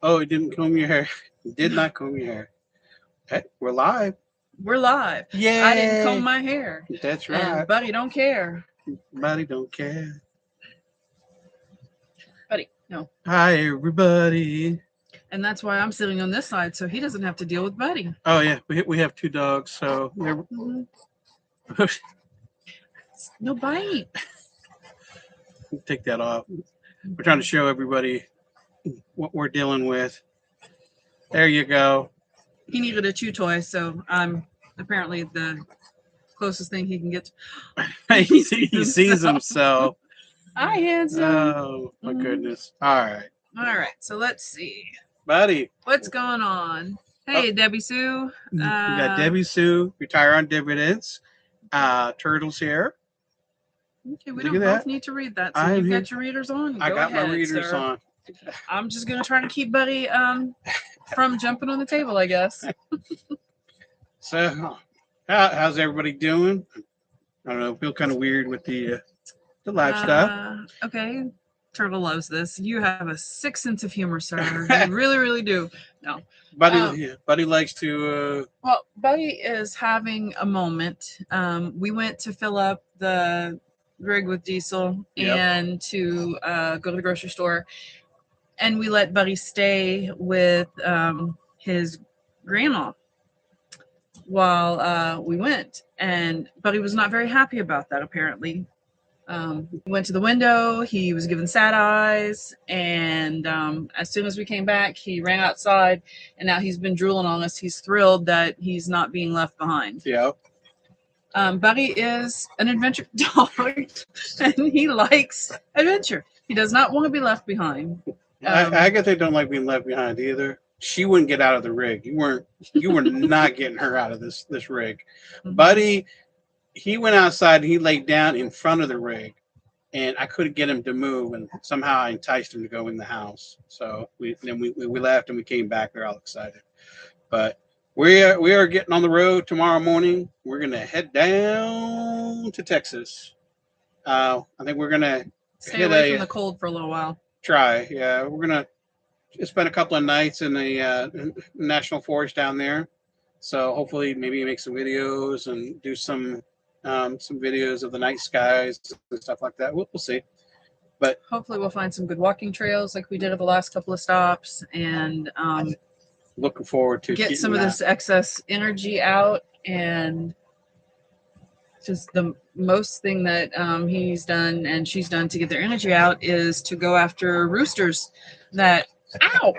Oh, it didn't comb your hair. It did not comb your hair. Hey, we're live. We're live. I didn't comb Yay! my hair. That's And right. Buddy don't care. Everybody don't care. Buddy, no. Hi, everybody. And that's why I'm sitting on this side so he doesn't have to deal with Buddy. Oh yeah, we have two dogs, so Mhm. No bite. take that off. We're trying to show everybody what we're dealing with. There you go. He needed a chew toy, so I'm apparently the closest thing he can get. he sees himself. Hi, handsome. Oh my goodness. All right, All right, so let's see. buddy. What's going on? Hey, Debbie Sue. We got Debbie Sue, retire on dividends. Turtles here. Okay, we Look don't at both that. need to read that. So I'm you've here. got your readers on. I Go got ahead, my readers sir. on. I'm just gonna try to keep Buddy from jumping on the table, I guess. So, how's everybody doing? I don't know. I feel kind of weird with the live stuff. Okay, Turtle loves this. You have a sick sense of humor, sir. You really, really do. No, Buddy likes to. well, Buddy is having a moment. We went to fill up the rig with diesel Yep. and to go to the grocery store, and we let Buddy stay with his grandma while we went, and Buddy was not very happy about that. Apparently, we went to the window. He was given sad eyes, and as soon as we came back, he ran outside, and now he's been drooling on us. He's thrilled that he's not being left behind. Yeah. Buddy is an adventure dog, and he likes adventure. He does not want to be left behind. I guess they don't like being left behind either. She wouldn't get out of the rig. You were not getting her out of this rig. Mhm. Buddy, he went outside and he laid down in front of the rig, and I couldn't get him to move, and somehow I enticed him to go in the house. So we left and we came back. They're all excited, but we are getting on the road tomorrow morning. We're gonna head down to Texas. I think we're gonna Stay away from the cold for a little while. try. Yeah, we're gonna spend a couple of nights in the national forest down there. So hopefully, maybe make some videos and do some videos of the night skies and stuff like that. We'll see. But hopefully, we'll find some good walking trails like we did at the last couple of stops, and looking forward to get some of this excess energy out. And just the most thing that he's done and she's done to get their energy out is to go after roosters that ow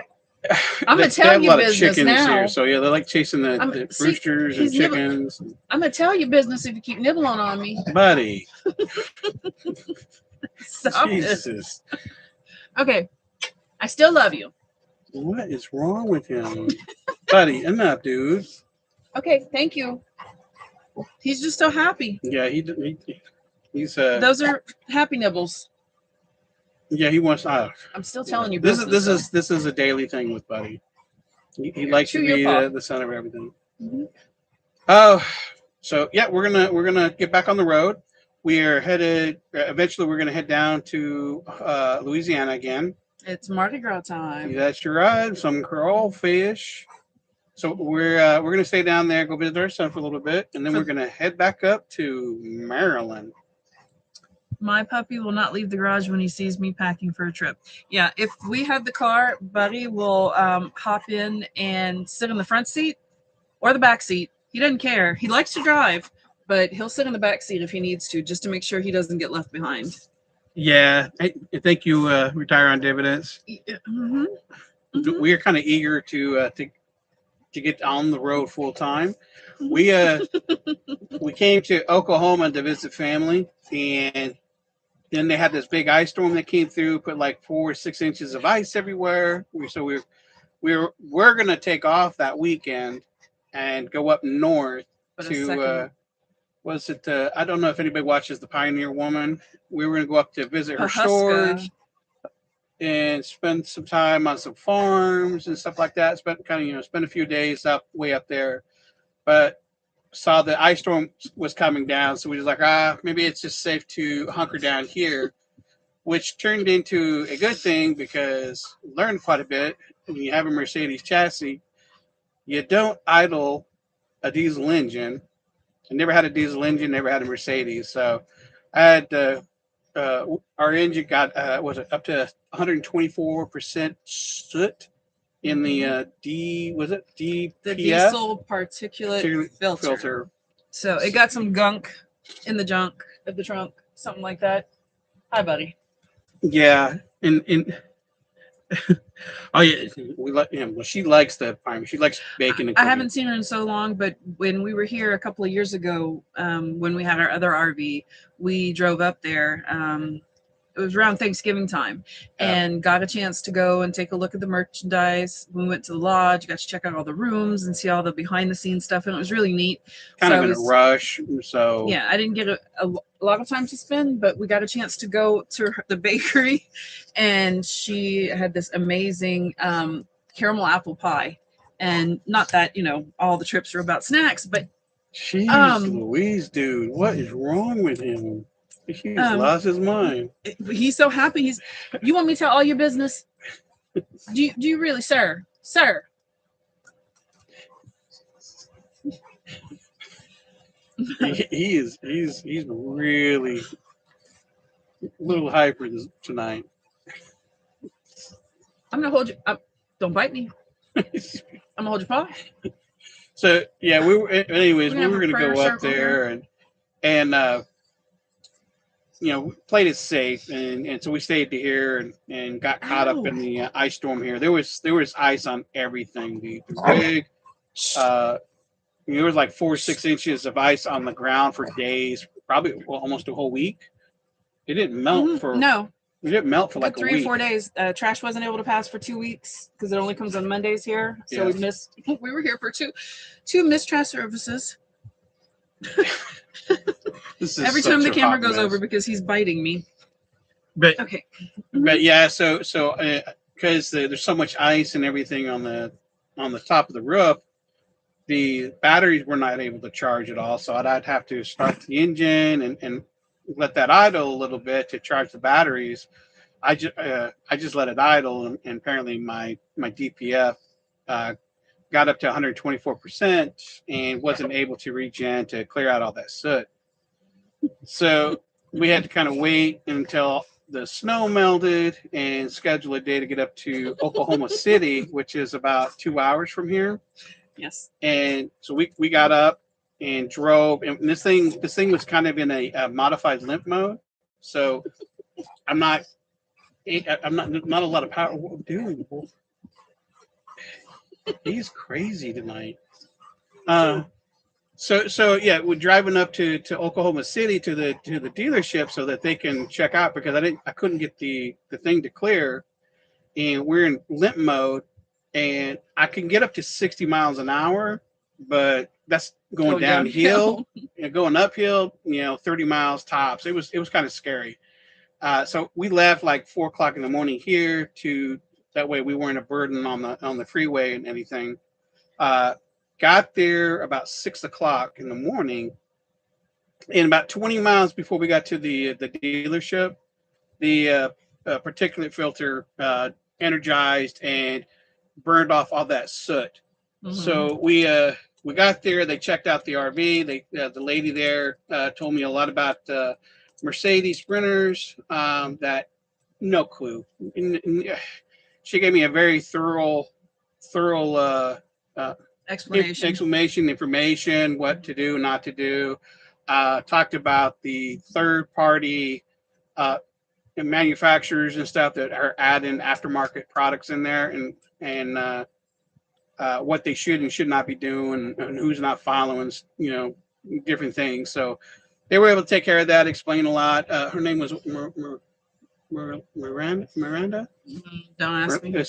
I'm gonna tell you business now here, so yeah, they like chasing the roosters and chickens. I'm gonna tell you business if you keep nibbling on me, buddy. Stop Jesus it. Okay, I still love you. What is wrong with him? Buddy, enough, dude. Okay, thank you. He's just so happy. Yeah, he's those are happy nibbles. Yeah, he wants. I'm still telling you. This is a daily thing with Buddy. He likes to be the center of everything. Mm-hmm. Oh, so yeah, we're gonna get back on the road. We are headed. Eventually, we're gonna head down to Louisiana again. It's Mardi Gras time. That's right. Some crawfish. So we're gonna stay down there, go visit our son for a little bit, and then we're gonna head back up to Maryland. My puppy will not leave the garage when he sees me packing for a trip. Yeah, if we have the car, Buddy will hop in and sit in the front seat or the back seat. He doesn't care. He likes to drive, but he'll sit in the back seat if he needs to, just to make sure he doesn't get left behind. Yeah, I think you retire on dividends. Mm-hmm. Mm-hmm. We are kind of eager to get on the road full time. We came to Oklahoma to visit family, and then they had this big ice storm that came through, put like 4 or 6 inches of ice everywhere. We're gonna take off that weekend and go up north to was it? I don't know if anybody watches The Pioneer Woman. We were gonna go up to visit her stores and spend some time on some farms and stuff like that. Spend a few days way up there, but saw the ice storm was coming down, so we was like, maybe it's just safe to hunker down here, which turned into a good thing because we learned quite a bit. when you have a Mercedes chassis, you don't idle a diesel engine. I never had a diesel engine, never had a Mercedes. So I had our engine got was it up to 124% soot in the Mhm. D was it The DPF diesel particulate filter. filter. So it got some gunk in the junk of the trunk, something like that. Hi, buddy. Yeah, and oh yeah, we like well, she likes the farm. She likes baking and I cooking. haven't seen her in so long, but when we were here a couple of years ago, when we had our other RV, we drove up there. It was around Thanksgiving time, Yeah. and got a chance to go and take a look at the merchandise. We went to the lodge, got to check out all the rooms and see all the behind the scenes stuff, and it was really neat. Kind So I of in a was, rush, so yeah, I didn't get a lot of time to spend, but we got a chance to go to the bakery, and she had this amazing caramel apple pie. And not that all the trips are about snacks, but jeez, um, Louise, dude, what is wrong with him? He's um, lost his mind. he's so happy. You want me to tell all your business? Do you really, sir? Sir. He's really a little hyper tonight. I'm gonna hold you. Don't bite me. I'm gonna hold your paw. So yeah, anyways, We're we gonna were have a gonna prayer go up circle here. there and played it safe, and so we stayed to here and got caught up Ow. in the ice storm here. There was ice on everything. The rig, uh, there was like 4 or 6 inches of ice on the ground for days, probably almost a whole week. It didn't melt for No, it didn't melt for good like a 3 or 4 week. days. Trash wasn't able to pass for 2 weeks because it only comes on Mondays here. So we Yeah, missed. We were here for two missed trash services. this is Every time such the a camera hot goes over mess. because he's biting me. But Okay. but yeah, so because there's so much ice and everything on the top of the roof, the batteries were not able to charge at all. So I'd have to start the engine and let that idle a little bit to charge the batteries. I just let it idle, and apparently my DPF uh, got up to 124% and wasn't able to reach in to clear out all that soot. So we had to kind of wait until the snow melted and schedule a day to get up to Oklahoma City, which is about 2 hours from here. Yes. And so we got up and drove, and this thing was kind of in a modified limp mode. So I'm not I'm not a lot of power. Dude, he's crazy tonight. Uh, so yeah, we're driving up to Oklahoma City to the dealership so that they can check out because I couldn't get the thing to clear, and we're in limp mode, and I can get up to 60 miles an hour, but that's going Going downhill. downhill. Going uphill, 30 miles tops. It was kind of scary. So we left like 4 o'clock in the morning here to that way we weren't a burden on the freeway and anything. Uh, got there about 6 o'clock in the morning, and about 20 miles before we got to the dealership, the particulate filter energized and burned off all that soot. Mm-hmm. So we got there. They checked out the RV. The lady there told me a lot about Mercedes Sprinters. That no clue. She gave me a very thorough uh, Explanation. explanation, information, what to do, not to do. Talked about the third party uh, manufacturers and stuff that are adding aftermarket products in there, and what they should and should not be doing, and who's not following, different things. So they were able to take care of that, explain a lot. Her name was Miranda. Don't ask me.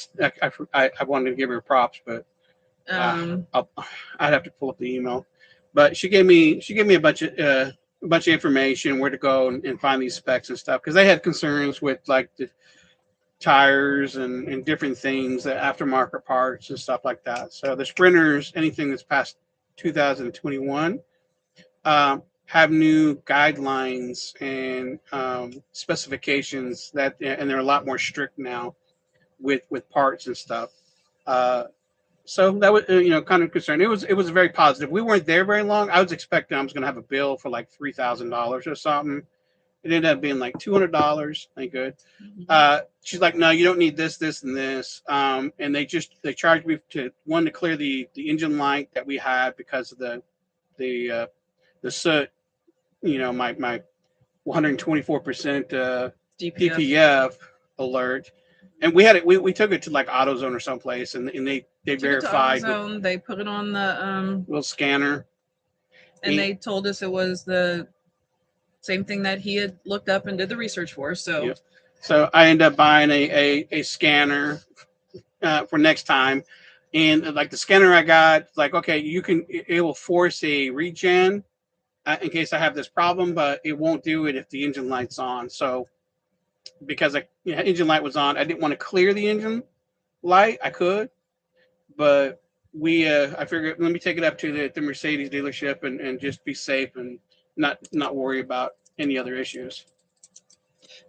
I wanted to give her props, but Um, I'd have to pull up the email. But she gave me a bunch of information where to go and find these specs and stuff because they had concerns with like the tires and different things, the aftermarket parts and stuff like that. So the sprinters, anything that's past 2021, have new guidelines and specifications and they're a lot more strict now with parts and stuff. So that was kind of concerned. It was very positive. We weren't there very long. I was expecting I was going to have a bill for like $3,000 or something. It ended up being like $200. Thank good. Mhm. She's like, no, you don't need this, this, and this. And they charged me to clear the engine light that we had because of the the soot. My 124% DPF. DPF alert, and we had it. We took it to like AutoZone or someplace, and they Took it to verified with AutoZone. They put it on the a little scanner. and they told us it was the same thing that he had looked up and did the research for. So Yep. So I ended up buying a scanner for next time, and like the scanner I got, like okay, it will force a regen in case I have this problem, but it won't do it if the engine light's on. So because engine light was on, I didn't want to clear the engine light. I could, but I figured let me take it up to the Mercedes dealership and just be safe and not worry about any other issues.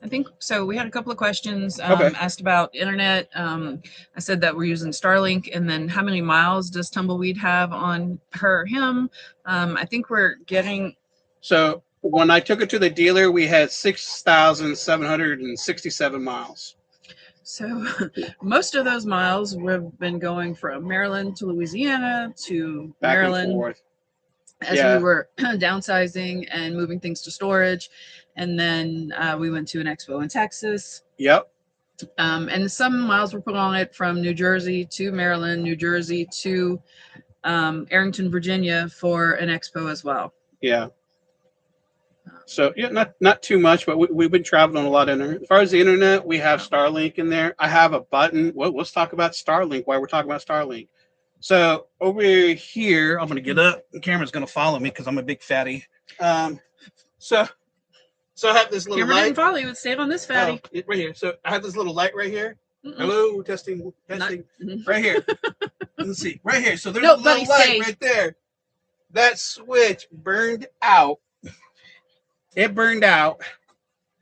I think so. We had a couple of questions Okay. asked about internet. I said that we're using Starlink, and then how many miles does Tumbleweed have on her or him? I think we're getting. So when I took it to the dealer, we had 6,767 miles. So most of those miles we've been going from Maryland to Louisiana to Back Maryland and forth. as we were downsizing and moving things to storage. And then we went to an expo in Texas. Yep. And some miles were put on it from New Jersey to Maryland, New Jersey to Arlington, Virginia for an expo as well. Yeah. So yeah, not too much, but we've been traveling a lot in there. As far as the internet, we have Starlink in there. I have a button. Well, let's talk about Starlink while we're talking about Starlink. So over here, I'm gonna get up. The camera's gonna follow me because I'm a big fatty. So I have this little Camera light. didn't follow you. It stayed on this fatty. Right here. So I have this little light right here. Mm-mm. Hello, testing. Right here. Let's see. Right here. So there's No, a little buddy, light stay. right there. That switch burned out. It burned out.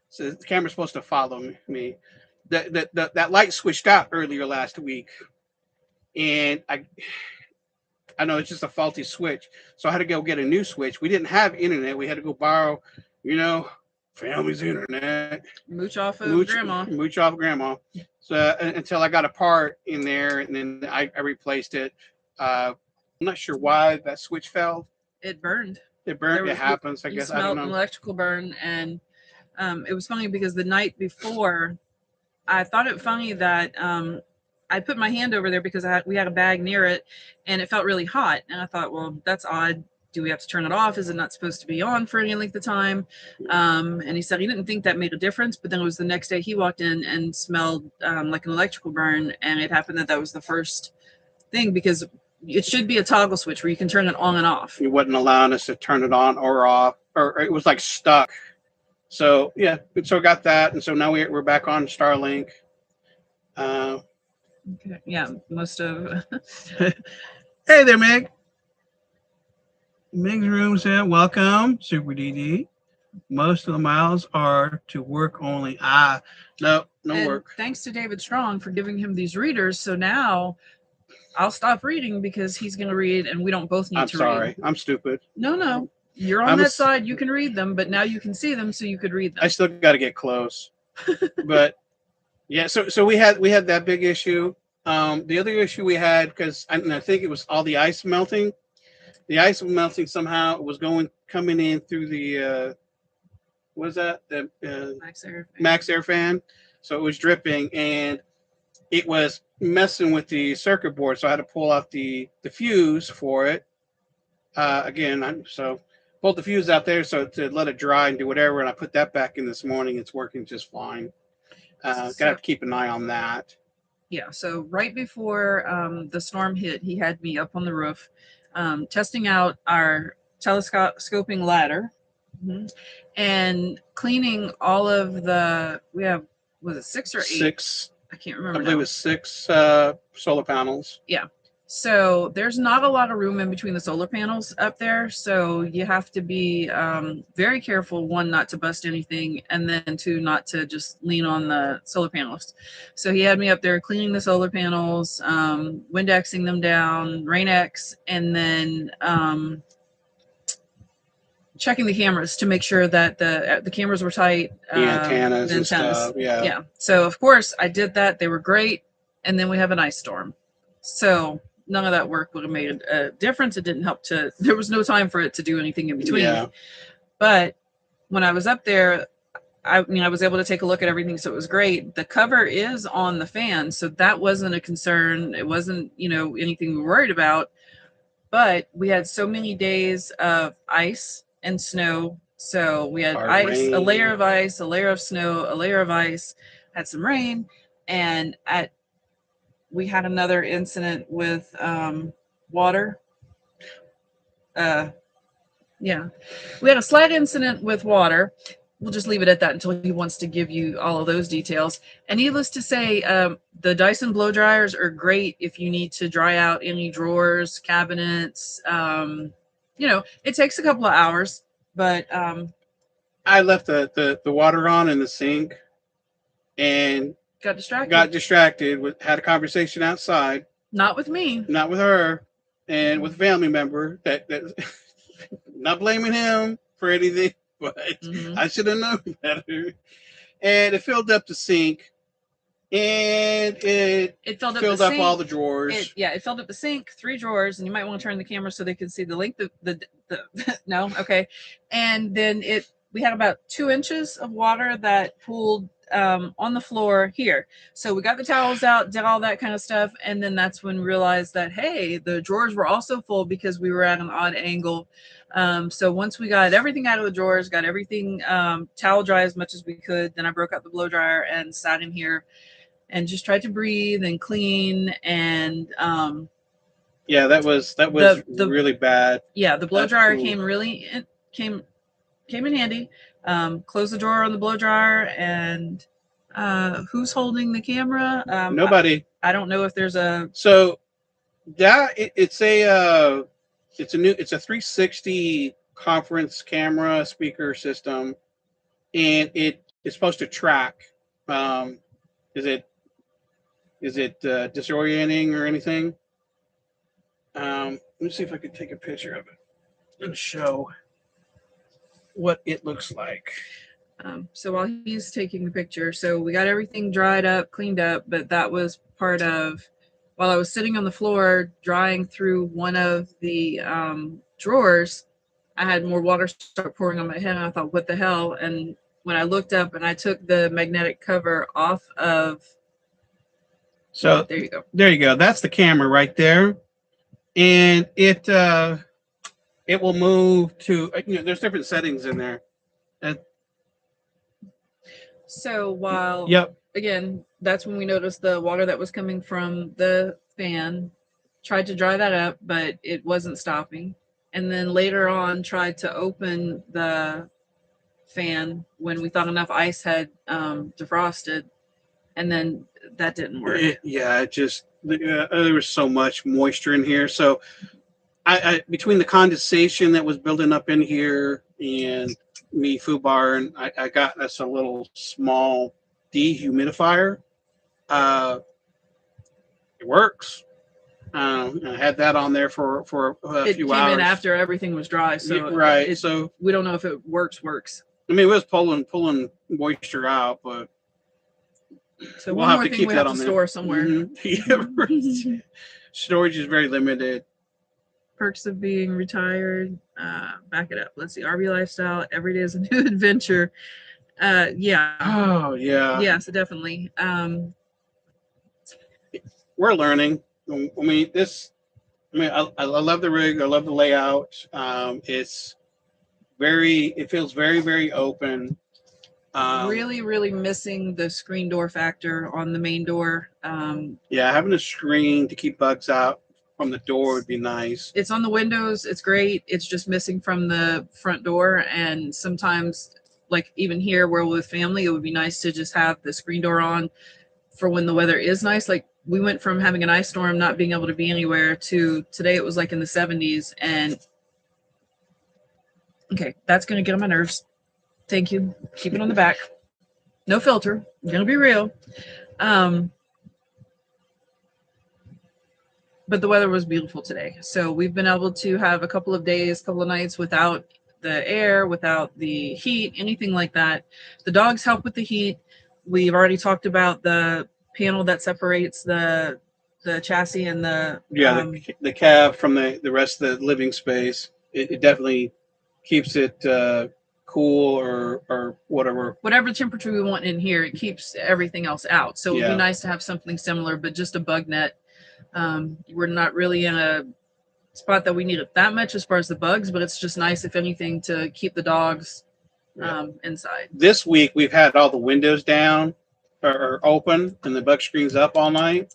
So the camera's supposed to follow me. That light switched out earlier last week, and I know it's just a faulty switch, so I had to go get a new switch. We didn't have internet. We had to go borrow, family's internet. Mooch off of grandma. Mooch off grandma. So until I got a part in there, and then I replaced it. I'm not sure why that switch fell. It burned. It burned. It happens. I guess I don't know. An electrical burn, and it was funny because the night before, I thought it funny that I put my hand over there because we had a bag near it, and it felt really hot, and I thought, well, that's odd. Do we have to turn it off? Is it not supposed to be on for any length of time? And he said he didn't think that made a difference, but then it was the next day he walked in and smelled like an electrical burn, and it happened that was the first thing because it should be a toggle switch where you can turn it on and off. It wasn't allowing us to turn it on or off, or it was like stuck. So yeah, so got that, and so now we're back on Starlink. Okay. Yeah, most of. Hey there, Meg. Meg's room said, "Welcome, Super DD. Most of the miles are to work only." No and work. Thanks to David Strong for giving him these readers. So now I'll stop reading because he's going to read, and we don't both need to read. I'm sorry. I'm stupid. No. You're on that side. You can read them, but now you can see them, so you could read them. I still got to get close. But yeah, so we had that big issue. The other issue we had, because I think it was all the ice melting. The ice melting somehow was coming in through the what is that? The Max Air fan. So it was dripping, and it was messing with the circuit board. So I had to pull out the fuse for it. Again, so pulled the fuse out there so to let it dry and do whatever, and I put that back in this morning. It's working just fine. Gotta have to keep an eye on that. Yeah, so right before the storm hit, he had me up on the roof testing out our telescoping ladder and cleaning all of we have, was it 6 or 8? 6. I can't remember. I believe it was 6 solar panels. Yeah. So there's not a lot of room in between the solar panels up there. So you have to be very careful, one, not to bust anything, and then two, not to just lean on the solar panels. So he had me up there cleaning the solar panels, Windexing them down, Rain-X, and then checking the cameras to make sure that the cameras were tight. The antennas the and stuff. Yeah. Yeah. So of course I did that. They were great, and then we have an ice storm. So none of that work would have made a difference. It didn't help to. There was no time for it to do anything in between. Yeah. But when I was up there, I mean, I was able to take a look at everything, so it was great. The cover is on the fan, so that wasn't a concern. It wasn't, anything we were worried about. But we had so many days of ice and snow. So we had Hard ice, a rain. layer of ice, a layer of snow, a layer of ice, had some rain, and we had another incident with water. Yeah, we had a slight incident with water. We'll just leave it at that until he wants to give you all of those details. And needless to say, the Dyson blow dryers are great if you need to dry out any drawers, cabinets. It takes a couple of hours, but I left the water on in the sink and got distracted. had a conversation outside, Not with me. not with her, and with a family member that not blaming him for anything, but I should have known better. And it filled up the sink, and it filled up all the drawers. It filled up the sink, 3 drawers, and you might want to turn the camera so they can see the length of the no, okay. And then we had about 2 inches of water that pooled on the floor here. So we got the towels out, did all that kind of stuff, and then that's when we realized that, hey, the drawers were also full because we were at an odd angle. So once we got everything out of the drawers, got everything towel dry as much as we could, then I broke out the blow dryer and sat in here and just tried to breathe and clean. And yeah, that was really bad. Yeah, the blow dryer came in handy. Close the drawer on the blow dryer. And who's holding the camera? Nobody. I don't know if there's a. So that it's a 360 conference camera speaker system, and it is supposed to track. Is it disorienting or anything? Let me see if I can take a picture of it and show what it looks like. So while he's taking the picture, so we got everything dried up, cleaned up, but that was part of, while I was sitting on the floor drying through one of the drawers, I had more water start pouring on my head, and I thought, what the hell? And when I looked up and I took the magnetic cover off of. So there you go. There you go. That's the camera right there. And it will move to, there's different settings in there. So while, yep. Again, that's when we noticed the water that was coming from the fan, tried to dry that up, but it wasn't stopping. And then later on tried to open the fan when we thought enough ice had defrosted, and then that didn't work. There was so much moisture in here. So I between the condensation that was building up in here and me foobar, and I got us a little small dehumidifier. It works. I had that on there for a few hours. It came in after everything was dry, so right. So we don't know if it works. I mean, it was pulling moisture out, but so we'll have to keep that on the store somewhere. Mm-hmm. Storage is very limited. Perks of being retired. Back it up. Let's see. RV lifestyle. Every day is a new adventure. Yeah. Oh yeah. Yeah. So definitely. We're learning. I mean, I love the rig. I love the layout. It feels very, very open. Really missing the screen door factor on the main door. Having a screen to keep bugs out from the door would be nice. It's on the windows. It's great. It's just missing from the front door. And sometimes, like even here where we're with family, it would be nice to just have the screen door on for when the weather is nice. Like we went from having an ice storm, not being able to be anywhere, to today it was like in the 70s. And okay, that's going to get on my nerves. Thank you. Keep it on the back. No filter. I'm going to be real. But the weather was beautiful today. So we've been able to have a couple of days, couple of nights without the air, without the heat, anything like that. The dogs help with the heat. We've already talked about the panel that separates the chassis and the the cab from the rest of the living space. It definitely keeps it cool or whatever temperature we want in here. It keeps everything else out. So it would be Yeah. nice to have something similar, but just a bug net. We're not really in a spot that we need it that much as far as the bugs, but it's just nice, if anything, to keep the dogs inside. This week we've had all the windows down or open and the bug screen's up all night,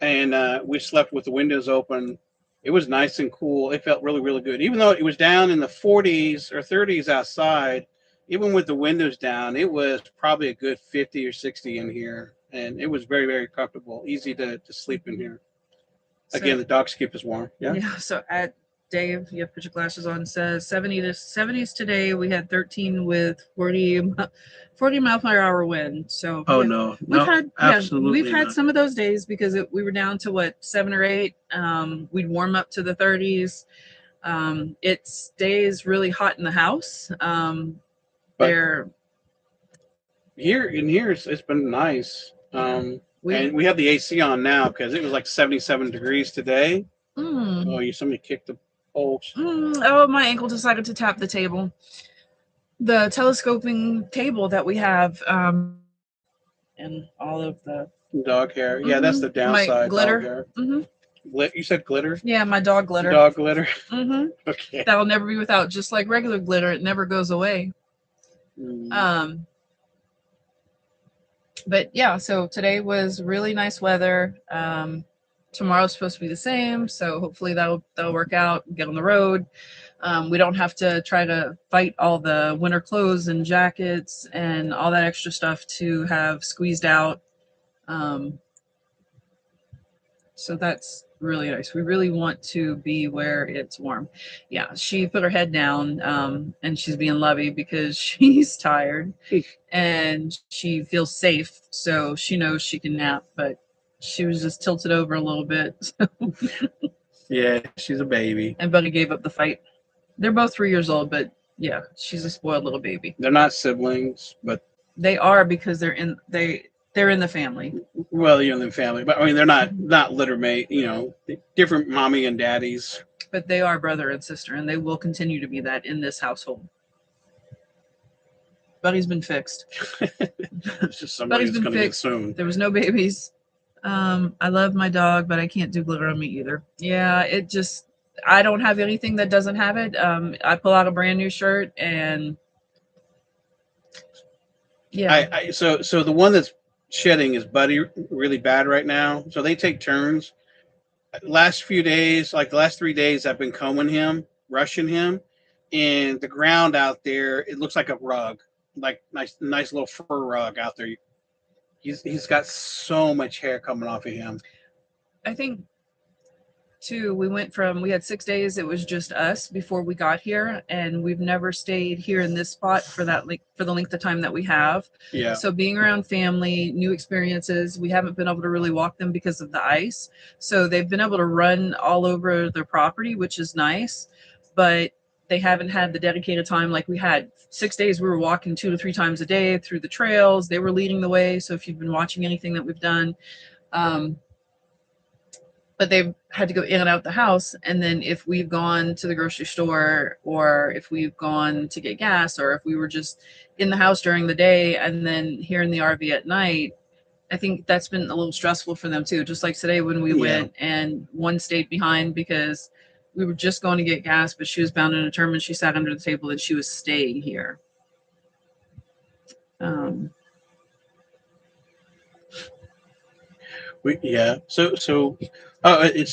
and we slept with the windows open. It was nice and cool. It felt really, really good, even though it was down in the 40s or 30s outside. Even with the windows down, it was probably a good 50 or 60 in here, and it was very, very comfortable, easy to sleep in here. So, again, the dogs keep us warm. Yeah. So at Dave, you have put your glasses on, says 70s today. We had 13 with 40 mile per hour wind. So we've had some of those days because we were down to what, 7 or 8. We'd warm up to the 30s. It stays really hot in the house. Here it's been nice. And we have the AC on now because it was like 77 degrees today. Somebody kicked the poles. My ankle decided to tap the table. The telescoping table that we have, and all of the dog hair. Yeah, that's the downside. My glitter. Dog hair. You said glitter? Yeah, my dog glitter. Dog glitter. Okay. That'll never be without. Just like regular glitter, it never goes away. But yeah, so today was really nice weather. Tomorrow's supposed to be the same, so hopefully that'll work out. Get on the road. We don't have to try to fight all the winter clothes and jackets and all that extra stuff to have squeezed out. So that's really nice. We really want to be where it's warm. Yeah, she put her head down, and she's being lovey because she's tired and she feels safe, so she knows she can nap, but she was just tilted over a little bit. So. Yeah, she's a baby. And Buddy gave up the fight. They're both 3 years old, but yeah, she's a spoiled little baby. They're not siblings, but they are because they're in the family. Well, the family, but I mean, they're not litter mate. Different mommy and daddies. But they are brother and sister, and they will continue to be that in this household. Buddy's been fixed. It's just somebody's going to get soon. There was no babies. I love my dog, but I can't do glitter on me either. Yeah, I don't have anything that doesn't have it. I pull out a brand new shirt and yeah. So the one that's shedding is Buddy really bad right now. So they take turns. Last few days, like the last 3 days, I've been combing him, brushing him, and the ground out there, it looks like a rug, like nice little fur rug out there. He's got so much hair coming off of him. I think too, we had 6 days, it was just us before we got here, and we've never stayed here in this spot for the length of time that we have. Yeah. So being around family, new experiences, we haven't been able to really walk them because of the ice. So they've been able to run all over their property, which is nice, but they haven't had the dedicated time like we had. 6 days we were walking 2 to 3 times a day through the trails. They were leading the way. So if you've been watching anything that we've done, but they've had to go in and out the house. And then if we've gone to the grocery store, or if we've gone to get gas, or if we were just in the house during the day and then here in the RV at night, I think that's been a little stressful for them too. Just like today when we went and one stayed behind because we were just going to get gas, but she was bound and determined. She sat under the table and she was staying here. So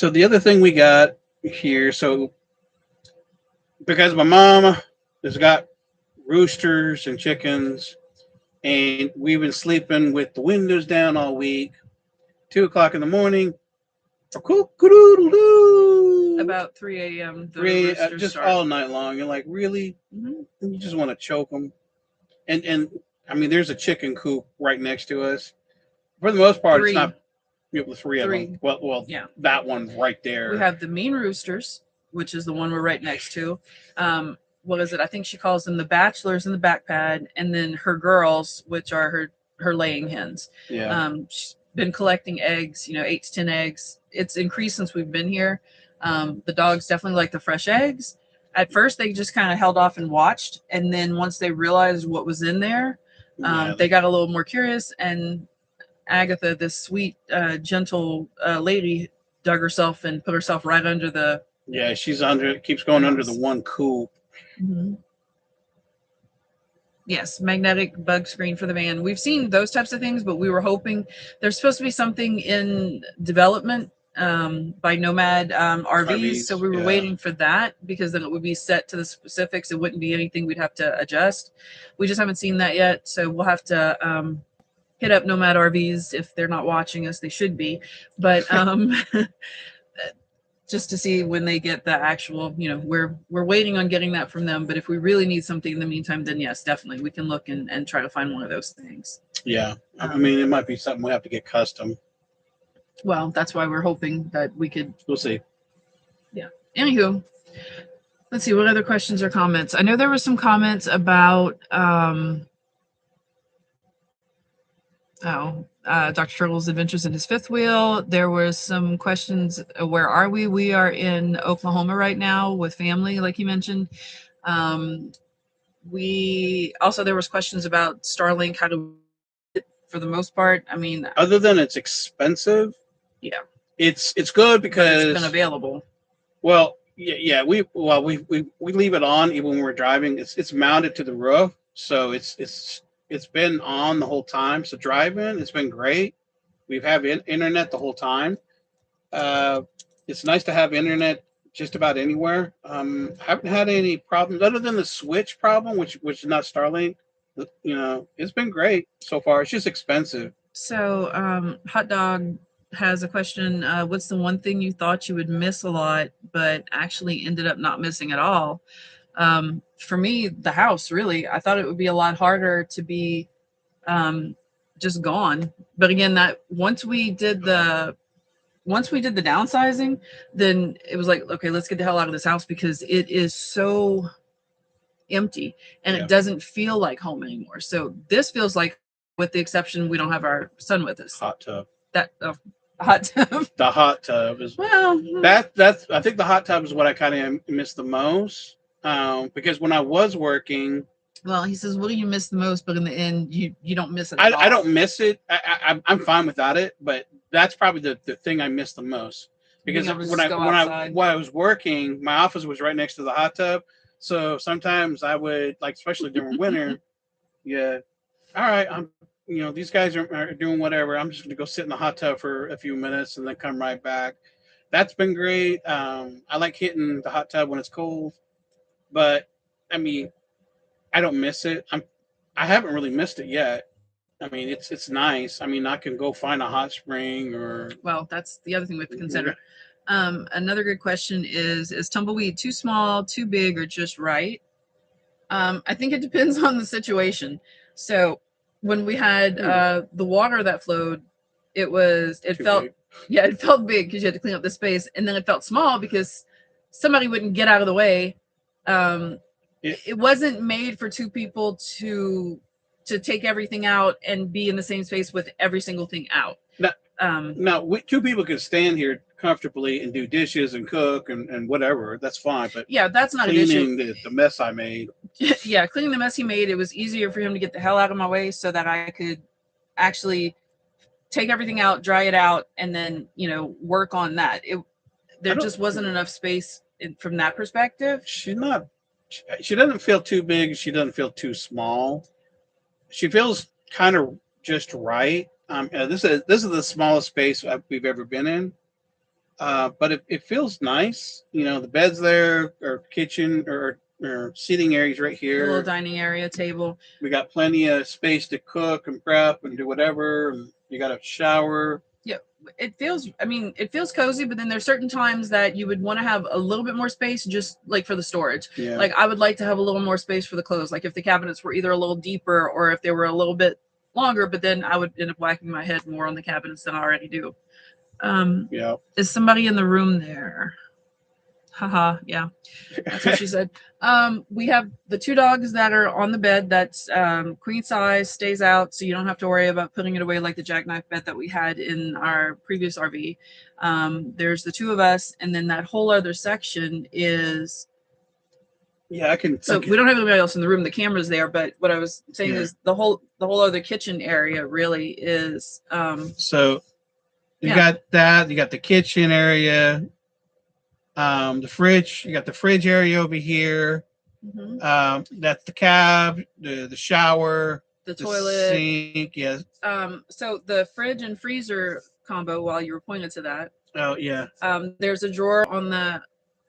the other thing we got here, so because my mom has got roosters and chickens, and we've been sleeping with the windows down all week, 2 o'clock in the morning. Cook-a-doodle-doo. About 3 a.m. the Really, roosters just start. all night long. You're like, really? Hmm. You just want to choke them. And I mean, there's a chicken coop right next to us. For the most part, it's Three, not the three of them. three. Well, Yeah, that one right we there. have the mean roosters, which is the one we're right next to. What is it? I think she calls them the bachelors in the back pad, and then her girls, which are her laying hens. Yeah. She's been collecting eggs, 8 to 10 eggs. It's increased since we've been here. The dogs definitely like the fresh eggs. At first, they just kind of held off and watched, and then once they realized what was in there, Yeah. they got a little more curious. And Agatha, this sweet, gentle lady, dug herself and put herself right under the. Yeah, she's under. Keeps going under the House. one coop. Mhm. Yes, magnetic bug screen for the van. We've seen those types of things, but we were hoping there's supposed to be something in development by Nomad RVs. So RVs. we were Yeah. waiting for that because then it would be set to the specifics. It wouldn't be anything we'd have to adjust. We just haven't seen that yet. So we'll have to hit up Nomad RVs if they're not watching us. They should be. But just to see when they get the actual, we're waiting on getting that from them. But if we really need something in the meantime, then yes, definitely we can look and try to find one of those things. Yeah. I mean, it might be something we have to get custom. Well, that's why we're hoping that we could. We'll see. Yeah. Anywho, let's see what other questions or comments. I know there were some comments about Dr. Turtle's adventures in his fifth wheel. There was some questions. Where are we? We are in Oklahoma right now with family, like you mentioned. We also, there was questions about Starlink. How to, for the most part, I mean, other than it's expensive, yeah, it's good because it's been available. Well, yeah, we leave it on even when we're driving. It's mounted to the roof, so it's been on the whole time. So driving, it's been great. We've had internet the whole time. Uh, it's nice to have internet just about anywhere. Haven't had any problems other than the switch problem, which is not Starlink. It's been great so far. It's just expensive. So, Hot Dog has a question. What's the one thing you thought you would miss a lot, but actually ended up not missing at all? For me, the house, really. I thought it would be a lot harder to be just gone. But again, that once we did the downsizing, then it was like, okay, let's get the hell out of this house because it is so empty and it doesn't feel like home anymore. So this feels like, with the exception we don't have our son with us. Hot tub. That hot tub. The hot tub is that's. I think the hot tub is what I kind of miss the most because when I was working. Well, he says, "What do you miss the most?" But in the end, you don't miss it. I don't miss it. I'm fine without it, but that's probably the thing I miss the most because when I was working, my office was right next to the hot tub. So sometimes I would, like, especially during winter, yeah. All right, these guys are doing whatever. I'm just going to go sit in the hot tub for a few minutes and then come right back. That's been great. I like hitting the hot tub when it's cold, but I mean, I don't miss it. I haven't really missed it yet. I mean, it's nice. I mean, I can go find a hot spring or. Well, that's the other thing we have to consider. Another good question is Tumbleweed too small, too big, or just right? I think it depends on the situation. So when we had the water that flowed, it felt big. Yeah, it felt big because you had to clean up the space, and then it felt small because somebody wouldn't get out of the way. It wasn't made for two people to take everything out and be in the same space with every single thing out. Now, two people can stand here comfortably and do dishes and cook and whatever. That's fine. But yeah, that's not an issue. The mess I made. Yeah, cleaning the mess he made, it was easier for him to get the hell out of my way so that I could actually take everything out, dry it out, and then work on that. There just wasn't enough space from that perspective. She doesn't feel too big. She doesn't feel too small. She feels kind of just right. This is the smallest space we've ever been in, but it feels nice. The bed's there, or kitchen, or seating areas right here. A little dining area, table. We got plenty of space to cook and prep and do whatever. And you got a shower. Yeah, it feels, I mean, it feels cozy, but then there's certain times that you would want to have a little bit more space just like for the storage. Yeah. Like I would like to have a little more space for the clothes. Like if the cabinets were either a little deeper or if they were a little bit longer, but then I would end up whacking my head more on the cabinets than I already do. Yeah. Is somebody in the room there? Haha, yeah. That's what she said. We have the 2 dogs that are on the bed that's queen size, stays out, so you don't have to worry about putting it away like the jackknife bed that we had in our previous RV. There's the 2 of us, and then that whole other section is. Yeah, I can. So we don't have anybody else in the room. The camera's there, but what I was saying Yeah. is the whole other kitchen area really is. So you got that. You got the kitchen area. The fridge. You got the fridge area over here. That's the cab, the shower, the toilet, sink. Yes. So the fridge and freezer combo. While you were pointing to that. Oh yeah. There's a drawer on the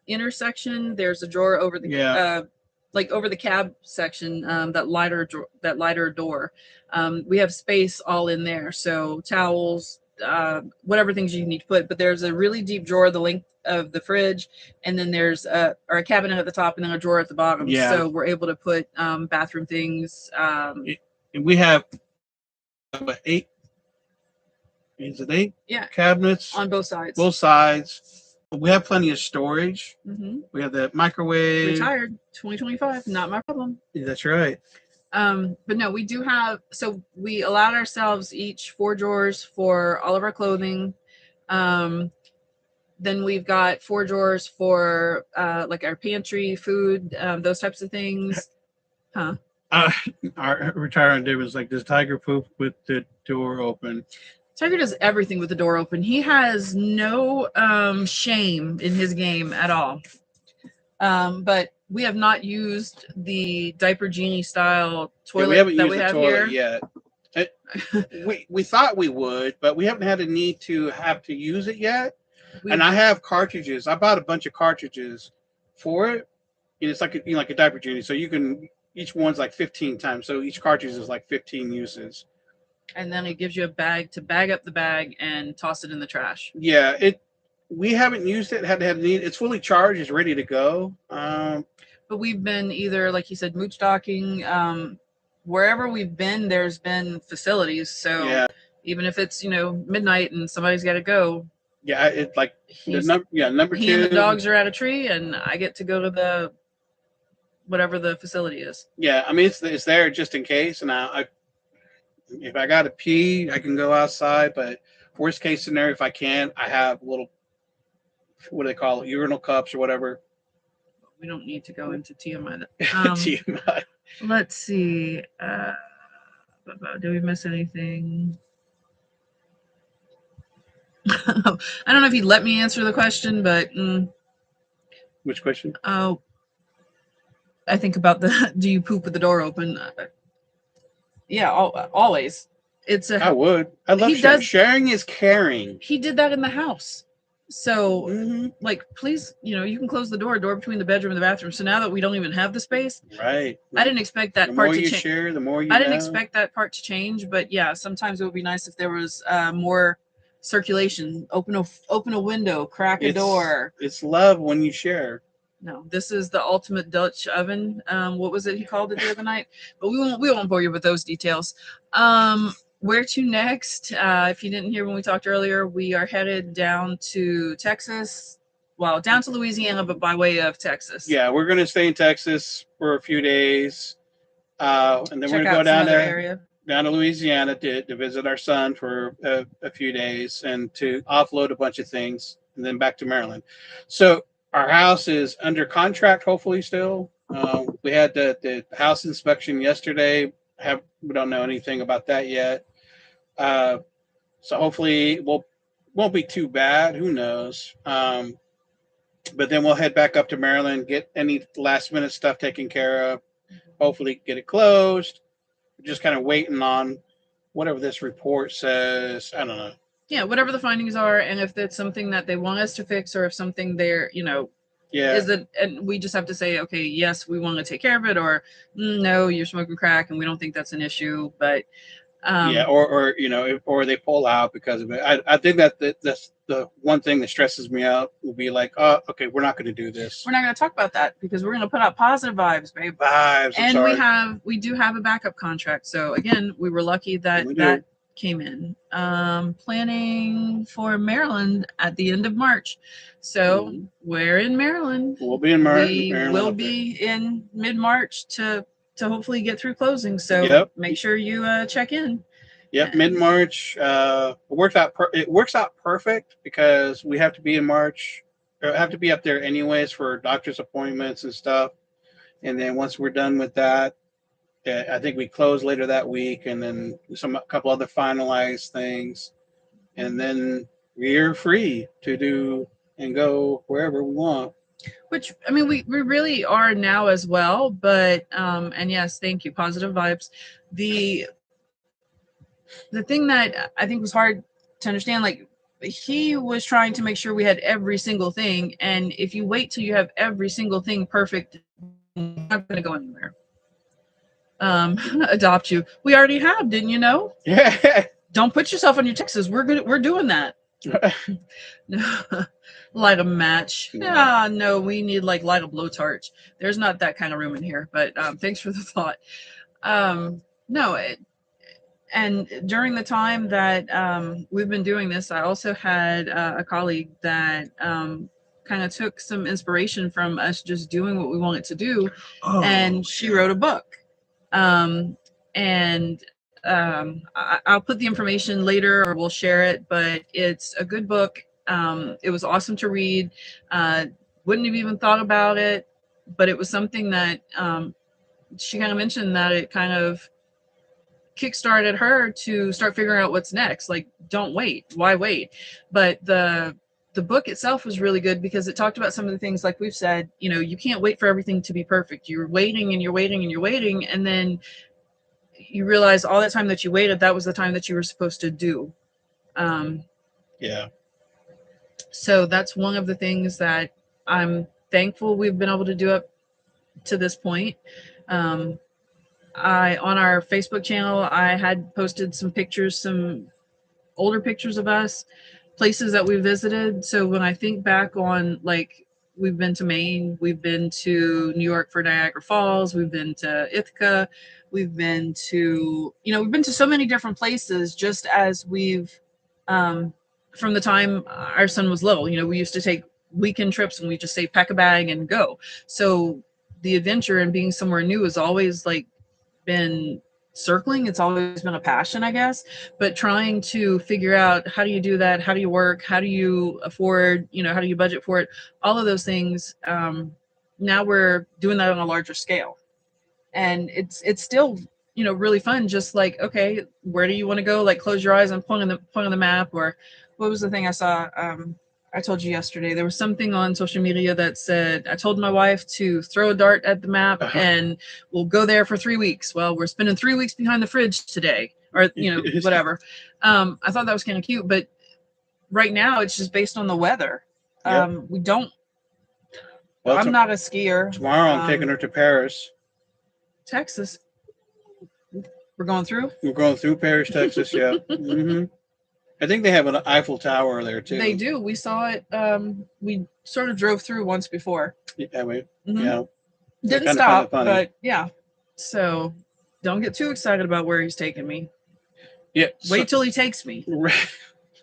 intersection. There's a drawer over the like over the cab section. That lighter door. We have space all in there. So towels, whatever things you need to put. But there's a really deep drawer the length of the fridge, and then there's a cabinet at the top and then a drawer at the bottom. Yeah. So we're able to put bathroom things. We have 8. Is it 8? Yeah. Cabinets on both sides. Both sides. We have plenty of storage. We have the microwave. Retired 2025, not my problem. That's right. But no, we do have. So we allowed ourselves each 4 drawers for all of our clothing. Then we've got 4 drawers for like our pantry, food, those types of things. Huh? Our retirement day was like, does Tiger poop with the door open? Tiger does everything with the door open. He has no shame in his game at all. But we have not used the diaper genie style toilet we haven't that used we the have toilet here yet. We thought we would, but we haven't had a need to have to use it yet. And I have cartridges. I bought a bunch of cartridges for it, and it's like a diaper genie. So you can, each one's like 15 times. So each cartridge is like 15 uses. And then it gives you a bag to bag up the bag and toss it in the trash. Yeah, we haven't used it. Had to have need. It's fully charged. It's ready to go. But we've been either, like you said, mooch docking. Wherever we've been, there's been facilities. So even if it's midnight and somebody's got to go. Yeah, it's like number 2. He and the dogs are at a tree, and I get to go to the whatever the facility is. Yeah, I mean it's there just in case, and if I got to pee, I can go outside. But worst case scenario, if I can, I have little, what do they call it, urinal cups or whatever. We don't need to go into TMI. TMI. Let's see. Do we miss anything? I don't know if he'd let me answer the question, but which question? Oh, I think about do you poop with the door open? Yeah, always. I would. I love sharing. Sharing is caring. He did that in the house. So, like, please, you can close the door between the bedroom and the bathroom. So now that we don't even have the space, right? I didn't expect that part to change. The more you share, the more you. I didn't expect that part to change, but yeah, sometimes it would be nice if there was more circulation. Open a window, crack a door. It's love when you share. No, this is the ultimate Dutch oven. What was it he called it the other night? But we won't bore you with those details. Where to next? If you didn't hear when we talked earlier, we are headed down to Texas. Well, down to Louisiana, but by way of Texas. Yeah, we're going to stay in Texas for a few days. And then we're going to go down there. Down to Louisiana to visit our son for a few days and to offload a bunch of things, and then back to Maryland. So our house is under contract, hopefully still. We had the house inspection yesterday. We don't know anything about that yet. So hopefully won't be too bad. Who knows? But then we'll head back up to Maryland, get any last minute stuff taken care of. Hopefully get it closed. Just kind of waiting on whatever this report says. I don't know. Yeah, whatever the findings are, and if it's something that they want us to fix, or if something they're, is it, and we just have to say, okay, yes, we want to take care of it, or no, you're smoking crack, and we don't think that's an issue. But Yeah, or you know, or they pull out because of it. I think that's the one thing that stresses me out. Will be like, oh, okay, we're not going to do this. We're not going to talk about that because we're going to put out positive vibes, babe. Vibes. And we do have a backup contract. So again, we were lucky that that came in. Planning for Maryland at the end of March. So we're in Maryland. We'll be in Maryland. We will be in mid-March to hopefully get through closing. So make sure you check in. Yep, mid-March. It works out perfect because we have to be in March, or have to be up there anyways for doctor's appointments and stuff. And then once we're done with that, I think we close later that week, and then a couple other finalized things, and then we're free to do and go wherever we want. Which, I mean, we really are now as well. But and yes, thank you, positive vibes. The thing that I think was hard to understand, like, he was trying to make sure we had every single thing, and if you wait till you have every single thing perfect, you're not going to go anywhere. Adopt you. We already have, didn't you know? Yeah. Don't put yourself on your taxes. We're doing that. Light a match. No, we need like light a blowtorch. There's not that kind of room in here, but thanks for the thought. And during the time that we've been doing this, I also had a colleague that kind of took some inspiration from us just doing what we wanted to do, and she wrote a book. I'll put the information later, or we'll share it, but it's a good book. It was awesome to read. Wouldn't have even thought about it, but it was something that she kind of mentioned that it kind of kickstarted her to start figuring out what's next. Like, don't wait. Why wait? But the book itself was really good because it talked about some of the things, like we've said, you know, you can't wait for everything to be perfect. You're waiting and you're waiting and you're waiting, and then you realize all that time that you waited, that was the time that you were supposed to do. So that's one of the things that I'm thankful we've been able to do up to this point. On our Facebook channel, I had posted some pictures, some older pictures of us, places that we visited. So when I think back on, like, we've been to Maine, we've been to New York for Niagara Falls, we've been to Ithaca, we've been to so many different places, just as we've, from the time our son was little, you know, we used to take weekend trips and we just say pack a bag and go. So the adventure and being somewhere new has always like been circling. It's always been a passion, I guess, but trying to figure out, how do you do that? How do you work? How do you afford, you know, how do you budget for it? All of those things. Now we're doing that on a larger scale, and it's still, you know, really fun. Just like, okay, where do you want to go? Like, close your eyes and point on the map. Or what was the thing I saw? I told you yesterday, there was something on social media that said, I told my wife to throw a dart at the map and we'll go there for 3 weeks. Well, we're spending 3 weeks behind the fridge today, or, you know, whatever. I thought that was kind of cute, but right now it's just based on the weather. We don't, well, I'm not a skier. Tomorrow I'm taking her to Paris. Texas. We're going through? We're going through Paris, Texas, yeah. Mm-hmm. I think they have an Eiffel Tower there too. They do. We saw it. We sort of drove through once before. Yeah, yeah. Didn't stop, but yeah. So don't get too excited about where he's taking me. Yeah. Wait till he takes me.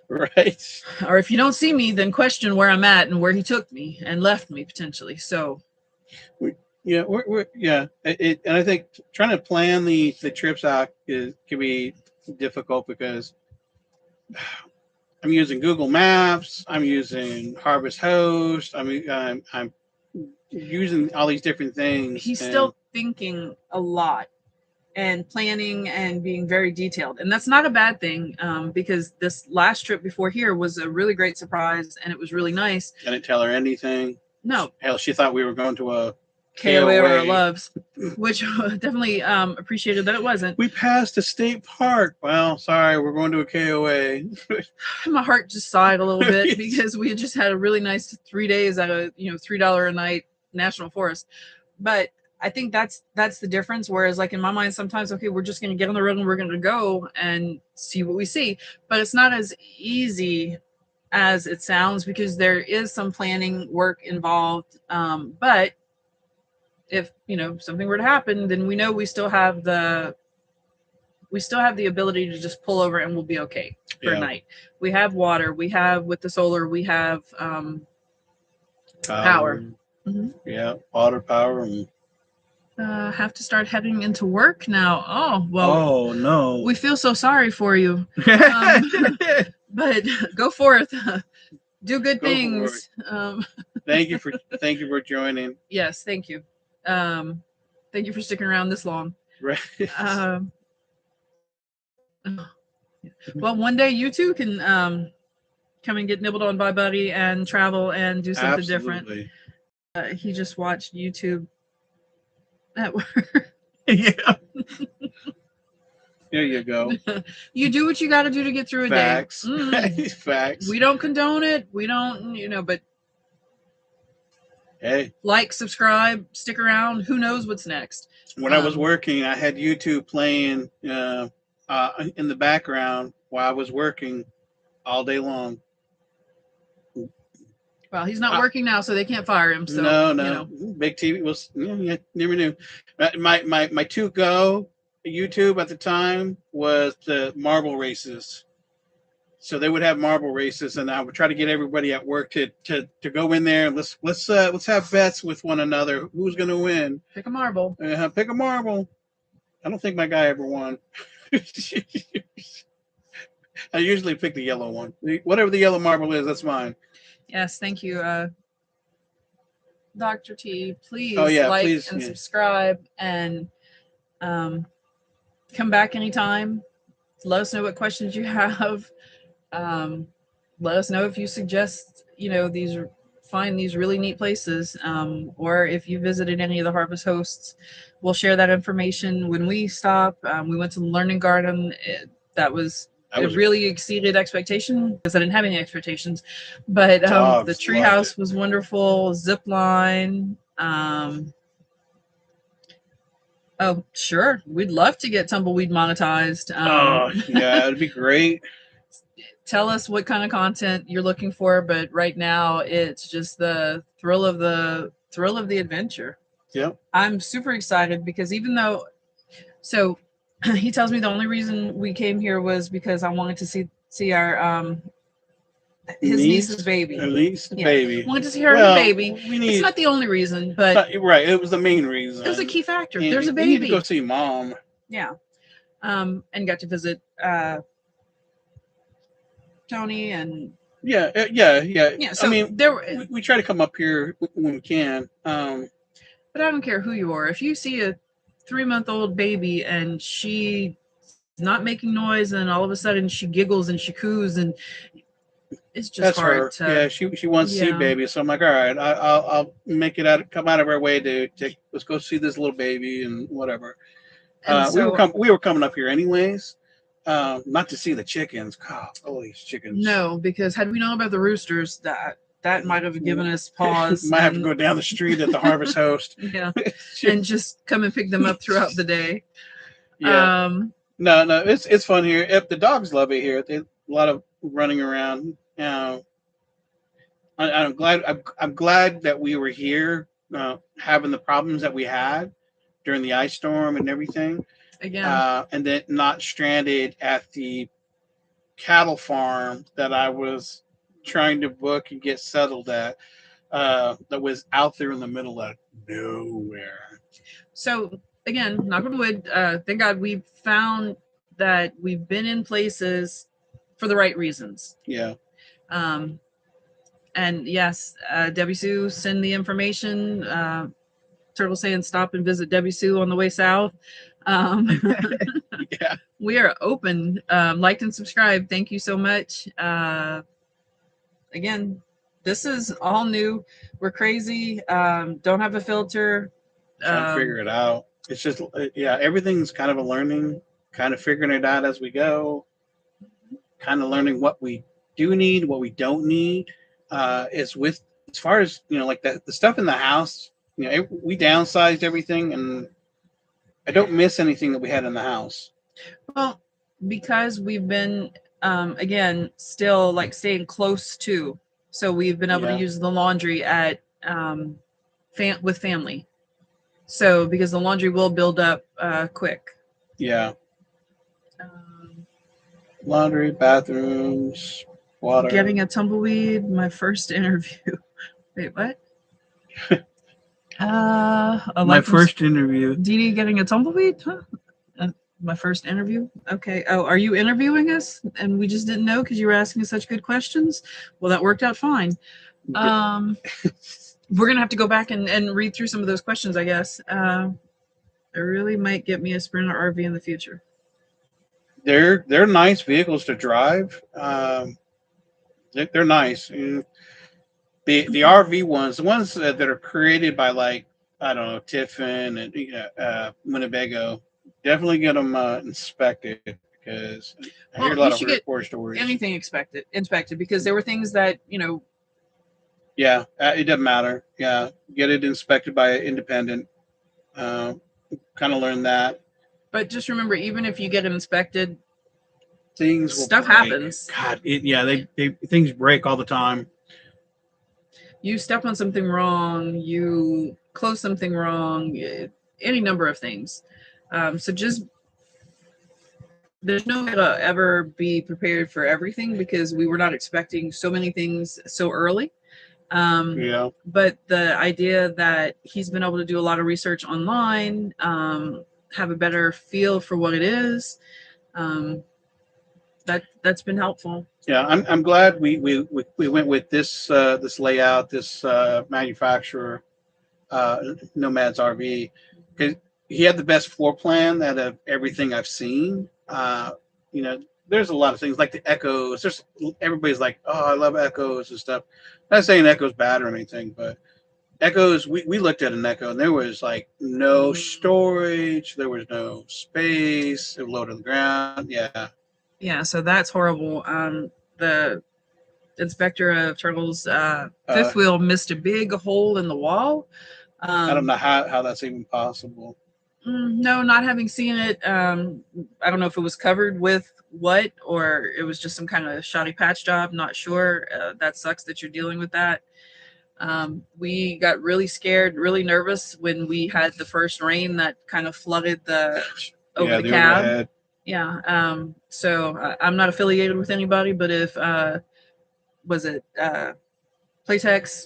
Right. Or if you don't see me, then question where I'm at and where he took me and left me potentially. So. And I think trying to plan the trips out can be difficult because I'm using Google Maps, I'm using Harvest Host, I'm using all these different things. He's still thinking a lot and planning and being very detailed, and that's not a bad thing, because this last trip before here was a really great surprise and it was really nice. I didn't tell her anything. No. Hell, she thought we were going to a KOA or a Loves, which definitely appreciated that it wasn't. We passed a state park. Well, sorry, we're going to a KOA. My heart just sighed a little bit because we had just had a really nice 3 days at a $3 a night national forest. But I think that's the difference. Whereas like in my mind, sometimes, okay, we're just going to get on the road and we're going to go and see what we see. But it's not as easy as it sounds because there is some planning work involved. But if, something were to happen, then we know we still have the ability to just pull over and we'll be okay for a night. We have water, we have with the solar, we have power. Mm-hmm. Yeah, water, power, and have to start heading into work now. Oh, well. Oh no. We feel so sorry for you. But go forth. Do good things. Thank you for joining. Yes, thank you. Thank you for sticking around this long. Right. Well, one day you too can come and get nibbled on by Buddy and travel and do something different. He just watched YouTube at work. Yeah. There you go. You do what you got to do to get through a day. Facts. We don't condone it. We don't, but hey, like, subscribe, stick around. Who knows what's next? When I was working, I had YouTube playing in the background while I was working all day long. Well, he's not working now, so they can't fire him. So no. Big TV was. Yeah, never knew. My to go YouTube at the time was the marble races. So they would have marble races, and I would try to get everybody at work to go in there and let's have bets with one another. Who's going to win? Pick a marble. Pick a marble. I don't think my guy ever won. I usually pick the yellow one. Whatever the yellow marble is, that's mine. Yes, thank you, Dr. T. Please please, and subscribe and come back anytime. Let us know what questions you have. Let us know if you suggest, find these really neat places, or if you visited any of the Harvest hosts. We'll share that information when we stop. We went to the Learning Garden. It really exceeded expectation because I didn't have any expectations. But the treehouse was wonderful. Zip line. Oh, sure. We'd love to get Tumbleweed monetized. Yeah, it'd be great. Tell us what kind of content you're looking for, but right now it's just the thrill of the adventure. Yep. I'm super excited because so he tells me the only reason we came here was because I wanted to see our his niece's baby. Baby. Wanted to see her baby. It's not the only reason, but right. It was the main reason. It was a key factor. And there's a baby. You need to go see mom. Yeah. And got to visit Tony and yeah. So we try to come up here when we can. But I don't care who you are. If you see a 3-month-old baby and she's not making noise, and all of a sudden she giggles and she coos, and it's just that's hard her. to. Yeah, she wants to see baby. So I'm like, all right, I'll make it come out of our way to let's go see this little baby and whatever. We were coming up here anyways. Not to see the chickens. God, all these chickens. No, because had we known about the roosters, that might have given us pause. Might have to go down the street at the Harvest host. Yeah, and just come and pick them up throughout the day. Yeah. No, it's fun here. If the dogs love it here, a lot of running around. I'm glad that we were here, having the problems that we had during the ice storm and everything. Again, and then not stranded at the cattle farm that I was trying to book and get settled at, that was out there in the middle of nowhere. So again, knock on wood, thank God we've found that we've been in places for the right reasons. Yeah. And yes, Debbie Sue, send the information. Turtle saying stop and visit Debbie Sue on the way south. Yeah. We are open. Like and subscribe. Thank you so much. Again, this is all new. We're crazy. Don't have a filter. Trying to figure it out. It's just, everything's kind of a learning, kind of figuring it out as we go, kind of learning what we do need, what we don't need. As far as, like the stuff in the house, You know, we downsized everything, and I don't miss anything that we had in the house. Well, because we've been again still like staying close to, so we've been able to Yeah, use the laundry at with family. So because the laundry will build up quick. yeah. Um, Laundry, bathrooms, water. Getting a tumbleweed, my first interview. Wait, what? A My life from first interview. Dee Dee getting a tumbleweed? Huh? My first interview. Okay. Oh, are you interviewing us? And we just didn't know because you were asking such good questions. Well, that worked out fine. We're gonna have to go back and read through some of those questions, I guess. I really might get me a Sprinter RV in the future. They're nice vehicles to drive. They're nice. The RV ones, the ones that are created by like I don't know Tiffin and Winnebago, definitely get them inspected because I hear a Well, lot you of should get horror stories. anything inspected because there were things that Yeah, it doesn't matter. Yeah, get it inspected by an independent. Uh, kind of learned that But just remember, even if you get inspected, things will stuff break. happens. God, they things break all the time. You step on something wrong, you close something wrong, any number of things. So just there's no way to ever be prepared for everything because we were not expecting so many things so early. Yeah, But the idea that he's been able to do a lot of research online, have a better feel for what it is, um, that's been helpful. yeah. I'm glad we went with this layout, this manufacturer, Nomad's RV, because he had the best floor plan out of everything I've seen. You know, there's a lot of things like the Echoes. There's everybody's like, oh, I love Echoes and stuff. Not saying Echoes bad or anything, but Echoes. We looked at an Echo and there was like no storage. There was no space. It was low to the ground. Yeah. Yeah, so that's horrible. The inspector of Turtle's Uh, fifth wheel missed a big hole in the wall. I don't Um, know how that's even possible. no, not having seen it. I don't know if it was covered with what or it was just some kind of shoddy patch job. Not sure. That sucks that you're dealing with that. We got really scared, really nervous when we had the first rain that kind of flooded the over Yeah, the the cab. overhead. Yeah. So I'm not affiliated with anybody, but if was it Playtex,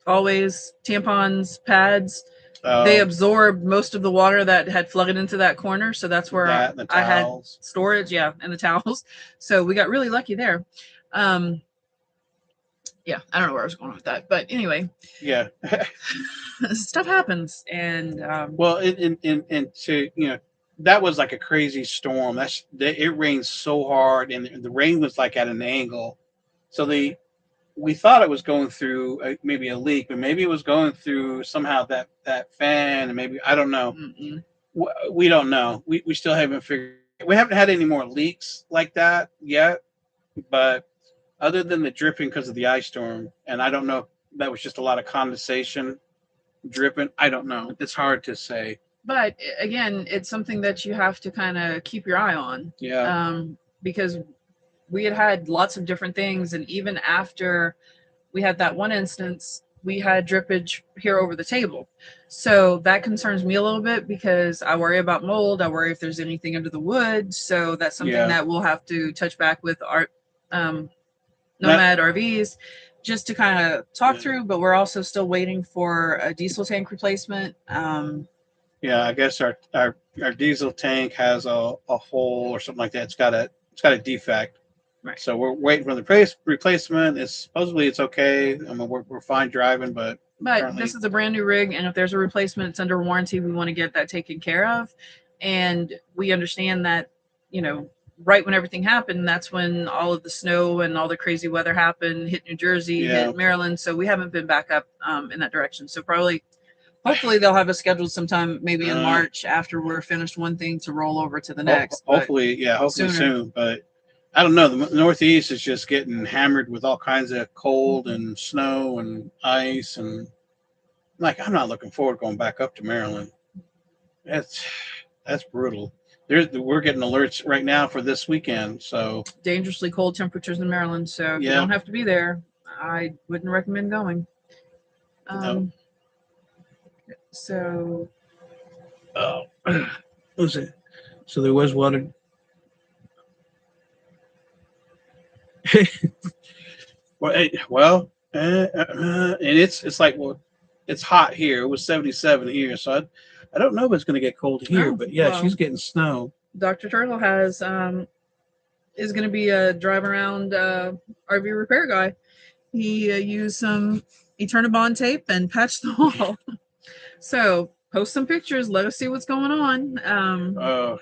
always tampons, pads, they Oh, absorbed most of the water that had flooded into that corner. So that's where that and the I had towels. storage. Yeah. And the towels. So we got really lucky there. Um, yeah. I don't know where I was going with that, but anyway, Yeah. stuff happens. And Well, and to that was like a crazy storm. It rained so hard, and the rain was like at an angle. So we thought it was going through maybe a leak, but maybe it was going through somehow that fan, and maybe I don't know. mm-mm. We don't know. We still haven't figured. We haven't had any more leaks like that yet, but other than the dripping because of the ice storm, and I don't know if that was just a lot of condensation dripping. I don't know. It's hard to say. But again, it's something that you have to kind of keep your eye on. Yeah. Because we had lots of different things. And even after we had that one instance, we had drippage here over the table. So that concerns me a little bit because I worry about mold. I worry if there's anything under the wood. So that's something Yeah. that we'll have to touch back with our That, Nomad RVs just to kind of talk yeah. through. But we're also still waiting for a diesel tank replacement. Yeah, I guess our diesel tank has a hole or something like that. It's got a defect. Right. So we're waiting for the replacement. It's supposedly it's okay. I mean, we're fine driving, but This is a brand new rig, and if there's a replacement, it's under warranty. We want to get that taken care of, and we understand that, right when everything happened, that's when all of the snow and all the crazy weather happened, hit New Jersey, hit Maryland. So we haven't been back up in that direction. So hopefully they'll have us scheduled sometime, maybe in March after we're finished one thing to roll over to the next. Hopefully soon. But I don't know. The Northeast is just getting hammered with all kinds of cold and snow and ice, and like, I'm not looking forward to going back up to Maryland. That's brutal. We're getting alerts right now for this weekend. So Dangerously cold temperatures in Maryland. So if you yeah, don't have to be there, I wouldn't recommend going. no. So Oh, what was it? So there was water. And it's like, well, it's hot here. It was 77 here, so I don't know if it's going to get cold here. Oh, But yeah, well. she's getting snow. Dr. Turtle is going to be a drive around RV repair guy. He used some Eternabond tape and patched the wall. So post some pictures. Let us see what's going on.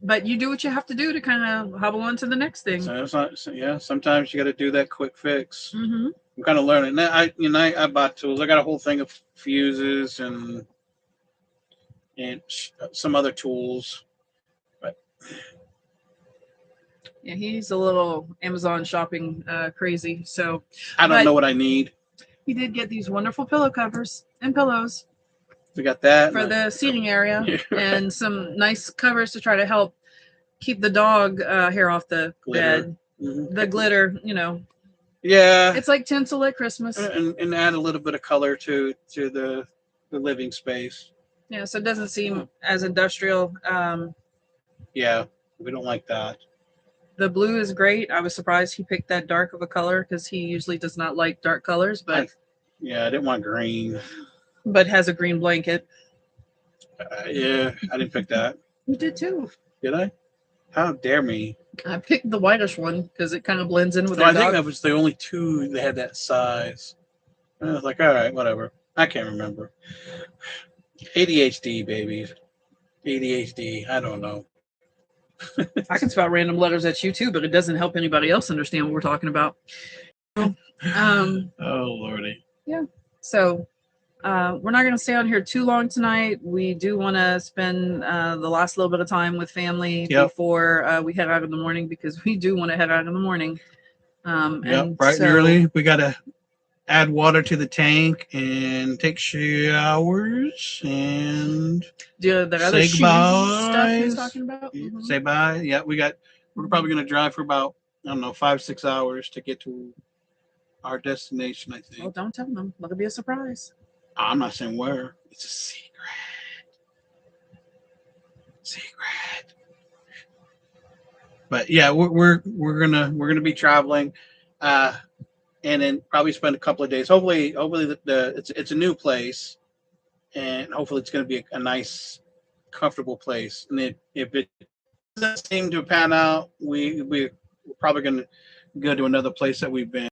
But you do what you have to do to kind of hobble on to the next thing. So it's not. So yeah, sometimes you got to do that quick fix. Mm-hmm. I'm kind of learning. Now, I bought tools. I got a whole thing of fuses and some other tools. But Yeah, he's a little Amazon shopping crazy. So I don't know what I need. He did get these wonderful pillow covers and pillows. We got that for the seating area and some nice covers to try to help keep the dog hair off the bed. Mm-hmm. The glitter, you know. Yeah. It's like tinsel at Christmas. And add a little bit of color to the living space. Yeah, so it doesn't seem as industrial. Yeah, we don't like that. The blue is great. I was surprised he picked that dark of a color because he usually does not like dark colors. But I didn't want green. But has a green blanket. Yeah, I didn't pick that. You did too. Did I? How dare me? I picked the whitish one because it kind of blends in with I think that was the only two that had that size. I was like, all right, whatever. I can't remember. ADHD, baby. ADHD. I don't know. I can spell random letters at you too, but it doesn't help anybody else understand what we're talking about. Oh, Lordy. Yeah. So we're not going to stay on here too long tonight. We do want to spend the last little bit of time with family before we head out in the morning because we do want to head out in the morning. And bright and early. We got to add water to the tank and take showers and do the other say goodbye. Stuff he was talking about. Mm-hmm. Say bye. Yeah, we're probably going to drive for about, I don't know, 5-6 hours to get to our destination, I think. Well, don't tell them. Let it be a surprise. I'm not saying where. It's a secret. But yeah, we're gonna be traveling, and then probably spend a couple of days. Hopefully it's a new place, and hopefully it's gonna be a nice, comfortable place. And if it doesn't seem to pan out, we're probably gonna go to another place that we've been.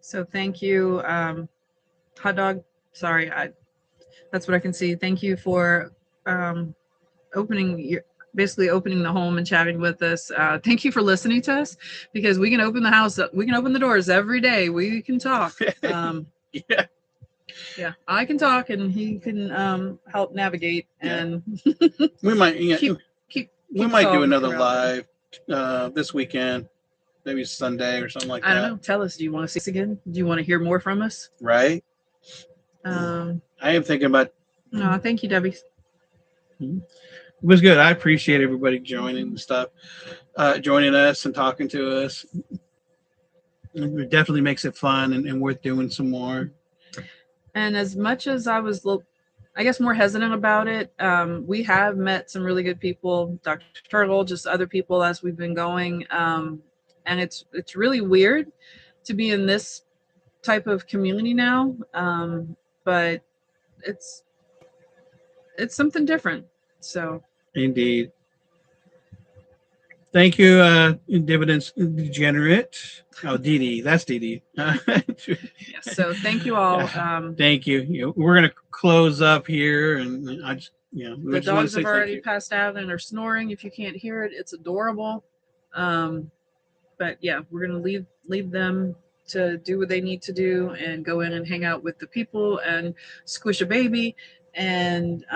So thank you, Hot Dog. Sorry, that's what I can see. Thank you for opening the home and chatting with us. Thank you for listening to us because we can open the house up. We can open the doors every day. We can talk. Yeah, I can talk and he can help navigate and we might we might do another live this weekend. Maybe Sunday or something like that. I don't know. Tell us. Do you want to see us again? Do you want to hear more from us? Right. I am thinking about. No, thank you, Debbie. It was good. I appreciate everybody joining and stuff, joining us and talking to us. It definitely makes it fun and worth doing some more. And as much as I was, I guess, more hesitant about it, we have met some really good people, Dr. Turtle, just other people as we've been going. And it's really weird to be in this type of community now, but it's something different. So indeed. Thank you, Dividends Degenerate. Oh, Dee Dee, that's Dee Dee. Yes, so thank you all. Thank you. We're gonna close up here, and I just the dogs have already passed out and are snoring. If you can't hear it, it's adorable. But yeah, we're gonna leave them to do what they need to do and go in and hang out with the people and squish a baby and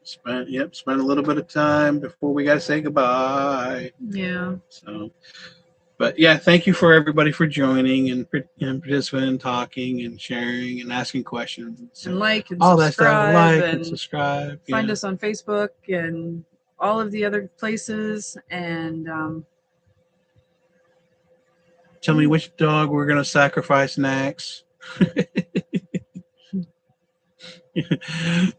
spend a little bit of time before we gotta say goodbye. Yeah. So, But yeah, thank you for everybody for joining and participating and talking and sharing and asking questions And like and all that stuff. subscribe Like and and subscribe. find Yeah. us on Facebook and all of the other places. And Tell me which dog we're gonna sacrifice next. All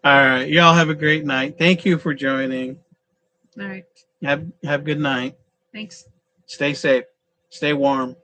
right, y'all have a great night. Thank you for joining. all right, Have a good night. thanks. Stay safe. Stay warm.